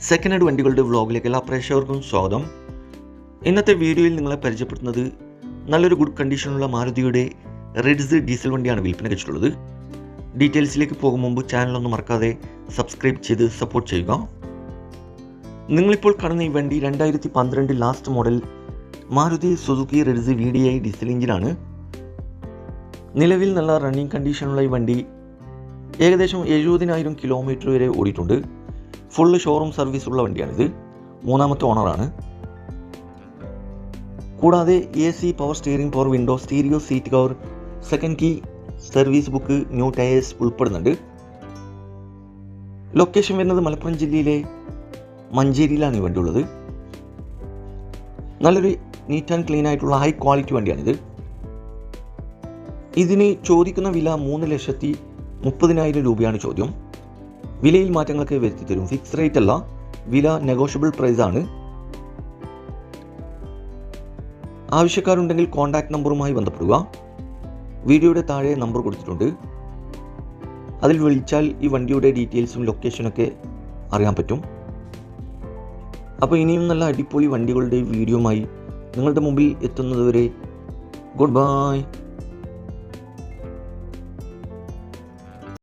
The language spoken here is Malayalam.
സെക്കൻഡ് ഹാൻഡ് വണ്ടികളുടെ വ്ളോഗിലേക്ക് എല്ലാ പ്രേക്ഷകർക്കും സ്വാഗതം. ഇന്നത്തെ വീഡിയോയിൽ നിങ്ങളെ പരിചയപ്പെടുത്തുന്നത് നല്ലൊരു ഗുഡ് കണ്ടീഷനുള്ള മാരുതിയുടെ റിഡ്സ് ഡീസൽ വണ്ടിയാണ് വിൽപ്പന വെച്ചിട്ടുള്ളത്. ഡീറ്റെയിൽസിലേക്ക് പോകും മുമ്പ് ചാനലൊന്നും മറക്കാതെ സബ്സ്ക്രൈബ് ചെയ്ത് സപ്പോർട്ട് ചെയ്യുക. നിങ്ങളിപ്പോൾ കാണുന്ന ഈ വണ്ടി 2012 last model Maruti Suzuki Ritz VDI diesel എഞ്ചിനാണ്. നിലവിൽ നല്ല റണ്ണിങ് കണ്ടീഷനുള്ള ഈ വണ്ടി ഏകദേശം 70,000 കിലോമീറ്റർ വരെ ഓടിയിട്ടുണ്ട്. ഫുള്ള് ഷോറൂം സർവീസ് ഉള്ള വണ്ടിയാണിത്. മൂന്നാമത്തെ ഓണറാണ്. കൂടാതെ AC, power steering, power window, stereo, seat cover, second key, service book, new tyres ഉൾപ്പെടുന്നുണ്ട്. ലൊക്കേഷൻ വരുന്നത് മലപ്പുറം ജില്ലയിലെ മഞ്ചേരിയിലാണ് ഈ വണ്ടി ഉള്ളത്. നല്ലൊരു നീറ്റ് ആൻഡ് ക്ലീൻ ആയിട്ടുള്ള ഹൈ ക്വാളിറ്റി വണ്ടിയാണിത്. ഇതിന് ചോദിക്കുന്ന വില 3,30,000 രൂപയാണ് ചോദ്യം. വിലയിൽ മാറ്റങ്ങളൊക്കെ വരുത്തി തരും. ഫിക്സ് റേറ്റ് അല്ല, വില നെഗോഷ്യബിൾ പ്രൈസ് ആണ്. ആവശ്യക്കാരുണ്ടെങ്കിൽ കോൺടാക്ട് നമ്പറുമായി ബന്ധപ്പെടുക. വീഡിയോയുടെ താഴെ നമ്പർ കൊടുത്തിട്ടുണ്ട്. അതിൽ വിളിച്ചാൽ ഈ വണ്ടിയുടെ ഡീറ്റെയിൽസും ലൊക്കേഷനൊക്കെ അറിയാൻ പറ്റും. അപ്പോൾ ഇനിയും നല്ല അടിപൊളി വണ്ടികളുടെ വീഡിയോയുമായി നിങ്ങളുടെ മുമ്പിൽ എത്തുന്നതുവരെ ഗുഡ് ബൈ.